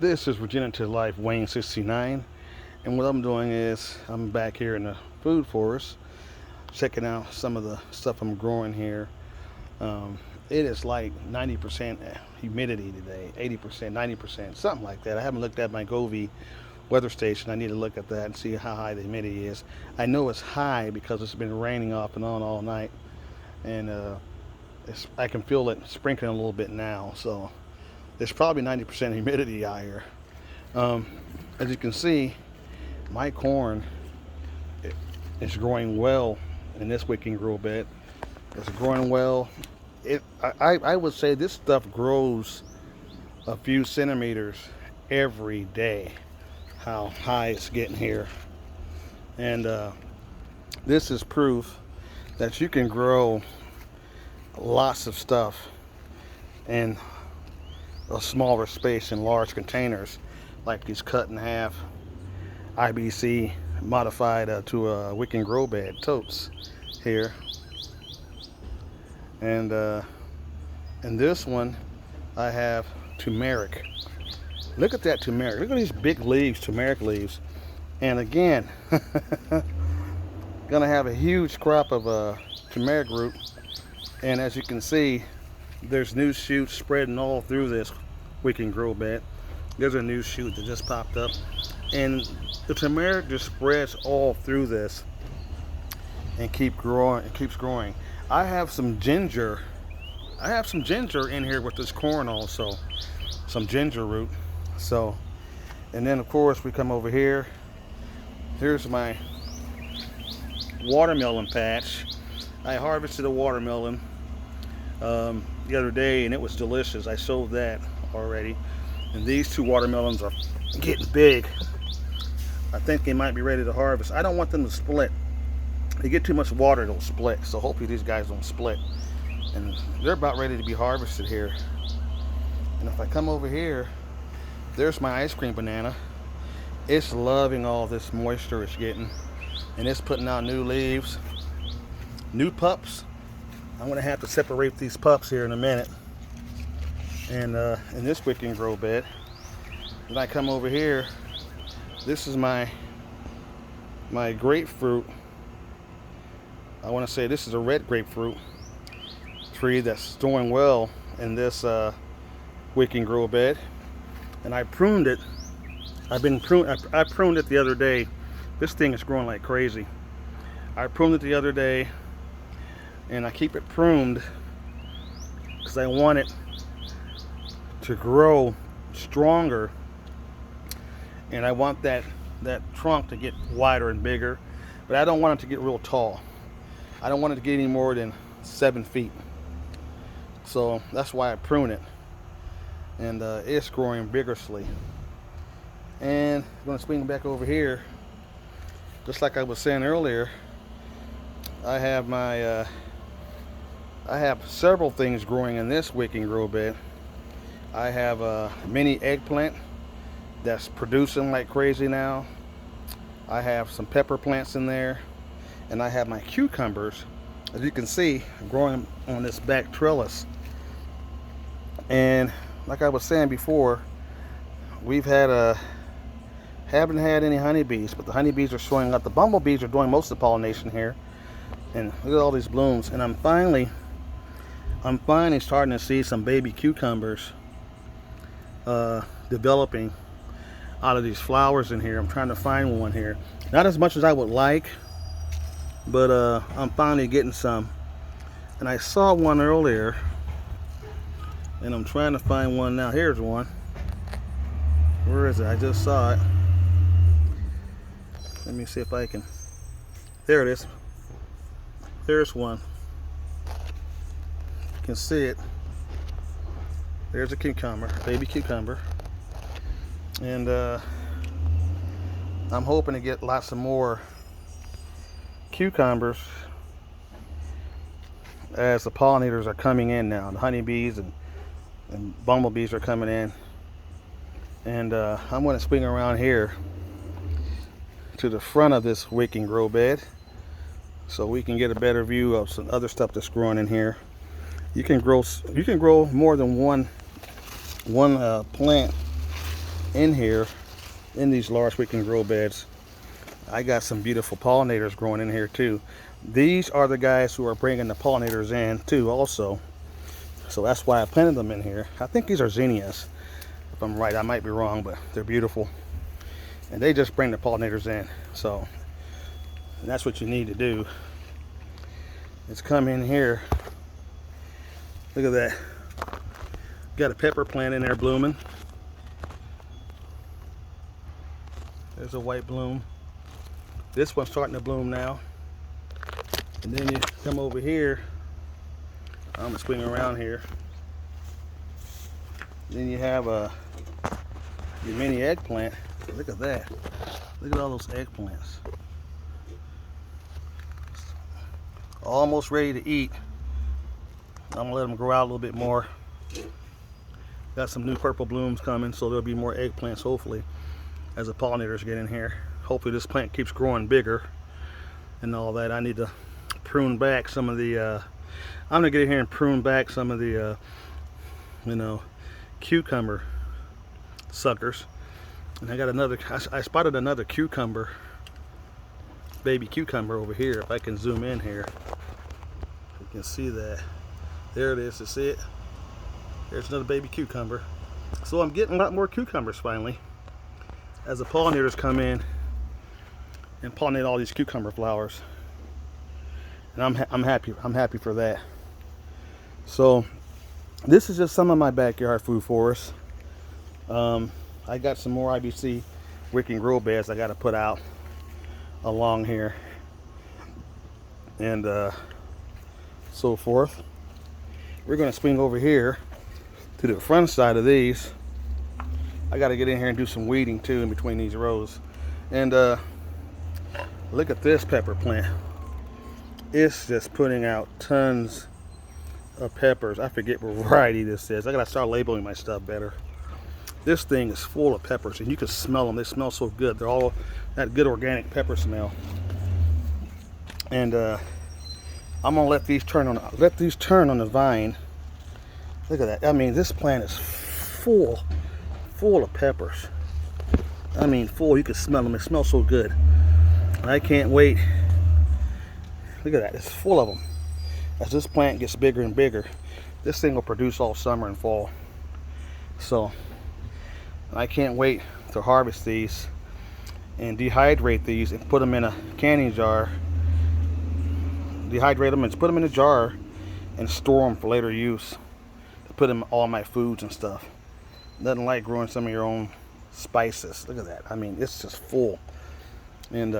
This is Regenerative Life Wayne 69, and what I'm doing is I'm back here in the food forest checking out some of the stuff I'm growing here. Um, it is like 90% humidity today, 80%, 90%, something like that. I haven't looked at my Govee weather station. I need to look at that and see how high the humidity is. I know it's high because it's been raining off and on all night, and I can feel it sprinkling a little bit now. So there's probably 90% humidity out here. Um, as you can see, my corn is growing well in this wicking grow bed. It's growing well. I would say this stuff grows a few centimeters every day. How high it's getting here, and this is proof that you can grow lots of stuff in a smaller space in large containers, like these cut in half IBC modified to a wicking grow bed totes here, and in this one I have turmeric. Look at that turmeric. Look at these big leaves, turmeric leaves. And again, gonna have a huge crop of turmeric root. And as you can see, there's new shoots spreading all through this wicking grow bed. There's a new shoot that just popped up, and the turmeric just spreads all through this and keeps growing. I have some ginger. I have some ginger in here with this corn also. Some ginger root. So, and then of course we come over here. Here's my watermelon patch. I harvested a watermelon the other day, and it was delicious. I sold that already, and these two watermelons are getting big. I think they might be ready to harvest. I don't want them to split. They get too much water, they'll split. So hopefully these guys don't split. And they're about ready to be harvested here. And if I come over here, there's my ice cream banana. It's loving all this moisture it's getting, and it's putting out new leaves, new pups. I'm gonna have to separate these pups here in a minute. And in this wicking grow bed, then I come over here. This is my grapefruit. I want to say this is a red grapefruit tree that's doing well in this wicking grow bed, and I pruned it. I pruned it the other day. This thing is growing like crazy. I pruned it the other day, and I keep it pruned because I want it to grow stronger, and I want that trunk to get wider and bigger, but I don't want it to get real tall. I don't want it to get any more than 7 feet. So that's why I prune it, and it's growing vigorously. And I'm going to swing back over here. Just like I was saying earlier, I have I have several things growing in this wicking grow bed. I have a mini eggplant that's producing like crazy now. I have some pepper plants in there, and I have my cucumbers, as you can see, growing on this back trellis. And like I was saying before, we've had haven't had any honeybees, but the honeybees are showing up. The bumblebees are doing most of the pollination here, and look at all these blooms. And I'm finally starting to see some baby cucumbers developing out of these flowers in here. I'm trying to find one here. Not as much as I would like, but I'm finally getting some. And I saw one earlier, and I'm trying to find one now. Here's one. Where is it? I just saw it. Let me see if I can. There it is. There's one. You can see it. There's a cucumber, baby cucumber. And I'm hoping to get lots of more cucumbers as the pollinators are coming in now. The honeybees and bumblebees are coming in. And I'm going to swing around here to the front of this wicking grow bed so we can get a better view of some other stuff that's growing in here. You can grow more than one plant in here, in these large weekend grow beds, I got some beautiful pollinators growing in here too. These are the guys who are bringing the pollinators in too also. So that's why I planted them in here. I think these are zinnias. If I'm right, I might be wrong, but they're beautiful. And they just bring the pollinators in. So that's what you need to do, is come in here. Look at that. Got a pepper plant in there blooming. There's a white bloom. This one's starting to bloom now. And then you come over here. I'm gonna swing around here. Then you have your mini eggplant. Look at that. Look at all those eggplants. Almost ready to eat. I'm gonna let them grow out a little bit more. Got some new purple blooms coming, so there'll be more eggplants hopefully as the pollinators get in here. Hopefully this plant keeps growing bigger and all that. I need to prune back some of the I'm gonna get in here and prune back some of the you know, cucumber suckers. And I got another, I spotted another cucumber, baby cucumber over here. If I can zoom in here, you can see that. There it is. You see it? There's another baby cucumber. So I'm getting a lot more cucumbers finally as the pollinators come in and pollinate all these cucumber flowers. And I'm happy for that. So this is just some of my backyard food forest. I got some more IBC weekend grow beds I got to put out along here and so forth. We're going to swing over here to the front side of these. I got to get in here and do some weeding too in between these rows. And look at this pepper plant. It's just putting out tons of peppers. I forget what variety this is. I got to start labeling my stuff better. This thing is full of peppers, and you can smell them. They smell so good. They're all that good organic pepper smell. And I'm gonna let these turn on the vine. Look at that. I mean, this plant is full of peppers. I mean, full. You can smell them. They smell so good. I can't wait. Look at that. It's full of them. As this plant gets bigger and bigger, this thing will produce all summer and fall. So I can't wait to harvest these and dehydrate these and put them in a canning jar. Dehydrate them and put them in a jar and store them for later use. To put them in all my foods and stuff. Nothing like growing some of your own spices. Look at that. I mean, it's just full. And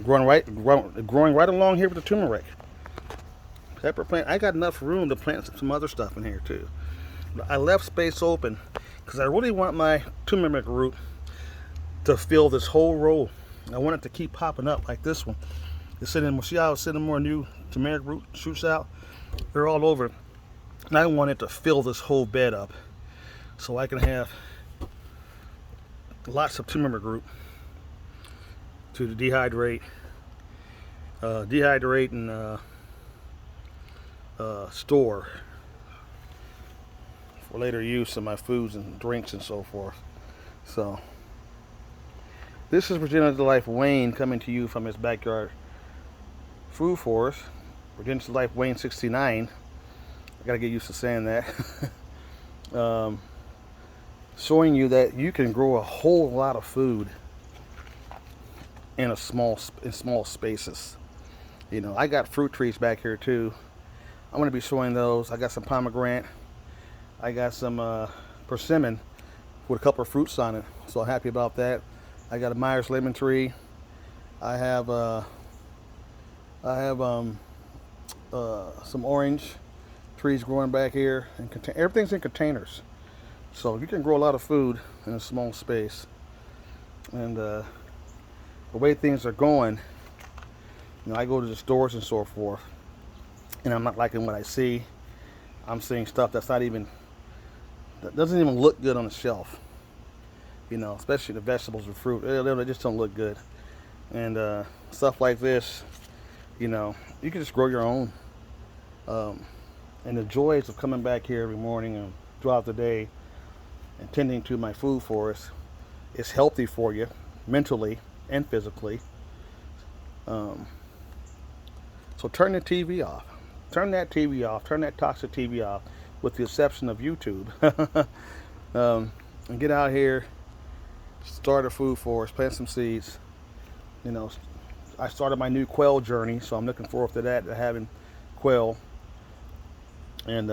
growing right along here with the turmeric. Pepper plant. I got enough room to plant some other stuff in here too. But I left space open because I really want my turmeric root to fill this whole row. I want it to keep popping up like this one. It's sitting, see how it's sitting more new turmeric root shoots out? They're all over. And I want it to fill this whole bed up so I can have lots of turmeric root to dehydrate and store for later use of my foods and drinks and so forth. So this is Virginia Life Wayne coming to you from his backyard food forest. Virginia Life Wayne 69. I gotta get used to saying that. Showing you that you can grow a whole lot of food in small spaces. You know, I got fruit trees back here too. I'm going to be showing those. I got some pomegranate. I got some persimmon with a couple of fruits on it. So I'm happy about that. I got a Myers lemon tree. I have some orange trees growing back here, and everything's in containers. So you can grow a lot of food in a small space. And the way things are going, you know, I go to the stores and so forth, and I'm not liking what I see. I'm seeing stuff that doesn't even look good on the shelf. You know, especially the vegetables and fruit. They just don't look good. And stuff like this, you know, you can just grow your own. And the joys of coming back here every morning and throughout the day and tending to my food forest is healthy for you mentally and physically. Um, so turn the TV off. Turn that TV off. Turn that toxic TV off, with the exception of YouTube. And get out here, start a food forest, plant some seeds. You know, I started my new quail journey, so I'm looking forward to that, to having quail. And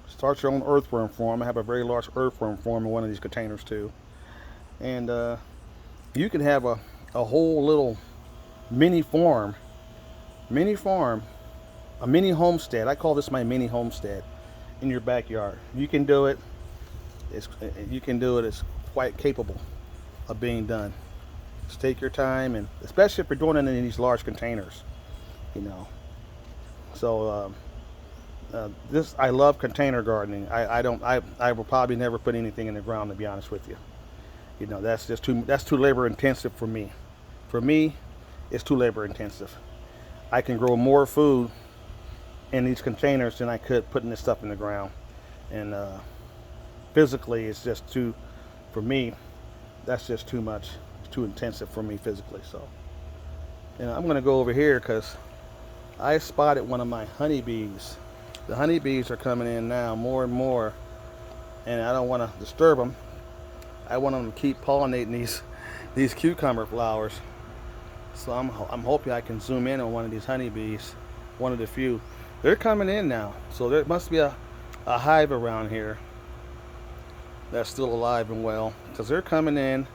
start your own earthworm farm. I have a very large earthworm farm in one of these containers too. And you can have a whole little mini farm, a mini homestead. I call this my mini homestead in your backyard. You can do it. It's quite capable of being done. Just take your time, and especially if you're doing it in these large containers, you know. So this, I love container gardening. I will probably never put anything in the ground, to be honest with you. You know, that's too labor intensive for me. For me, it's too labor intensive. I can grow more food in these containers than I could putting this stuff in the ground. And physically, it's just too, for me, that's just too much. It's too intensive for me physically. So, you know, I'm going to go over here because I spotted one of my honeybees. The honeybees are coming in now more and more, and I don't want to disturb them. I want them to keep pollinating these cucumber flowers. So I'm hoping I can zoom in on one of these honeybees, one of the few. They're coming in now, so there must be a hive around here that's still alive and well, because they're coming in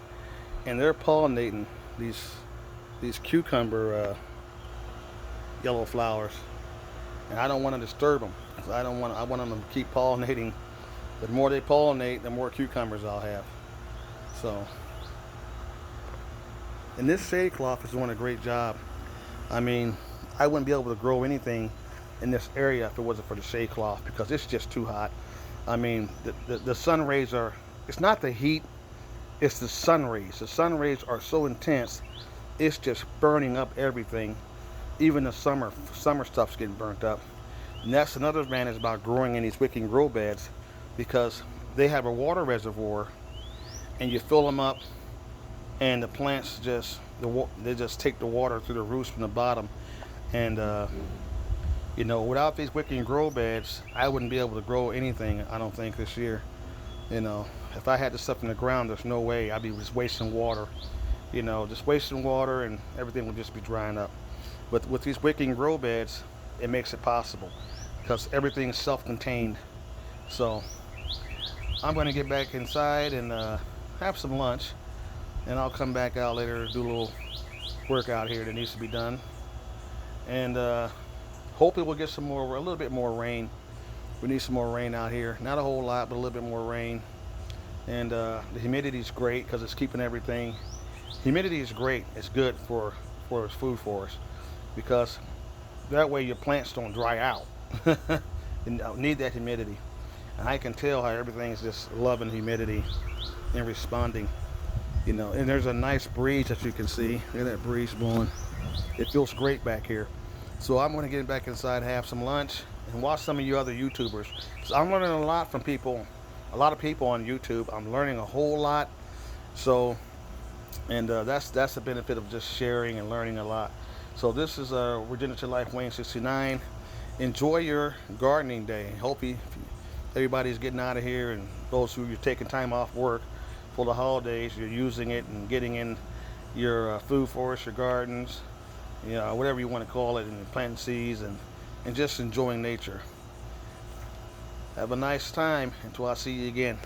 and they're pollinating these cucumber yellow flowers, and I don't want to disturb them. I want them to keep pollinating. The more they pollinate, the more cucumbers I'll have. So, and this shade cloth is doing a great job. I mean, I wouldn't be able to grow anything in this area if it wasn't for the shade cloth, because it's just too hot. I mean, the sun rays are, it's not the heat, it's the sun rays. The sun rays are so intense, it's just burning up everything. Even the summer stuff's getting burnt up. And that's another advantage about growing in these wicking grow beds, because they have a water reservoir, and you fill them up, and the plants they just take the water through the roots from the bottom. And you know, without these wicking grow beds, I wouldn't be able to grow anything, I don't think, this year. You know, if I had this stuff in the ground, there's no way. I'd be just wasting water. You know, just wasting water, and everything would just be drying up. But with these wicking grow beds, it makes it possible, because everything is self-contained. So I'm going to get back inside and have some lunch, and I'll come back out later, do a little work out here that needs to be done. And hopefully we'll get a little bit more rain. We need some more rain out here. Not a whole lot, but a little bit more rain. And the humidity is great because it's keeping everything. Humidity is great. It's good for food forest, because that way your plants don't dry out. You need that humidity. And I can tell how everything's just loving humidity and responding. You know, and there's a nice breeze that you can see. Look at that breeze blowing. It feels great back here. So I'm going to get back inside, have some lunch, and watch some of you other YouTubers. So I'm learning a lot from people, a lot of people on YouTube. I'm learning a whole lot. So, and that's the benefit of just sharing and learning a lot. So this is Regenerative Life Wayne 69. Enjoy your gardening day. Hope everybody's getting out of here, and those who you're taking time off work for the holidays, you're using it and getting in your food forest, your gardens, you know, whatever you want to call it, and planting seeds and just enjoying nature. Have a nice time until I see you again.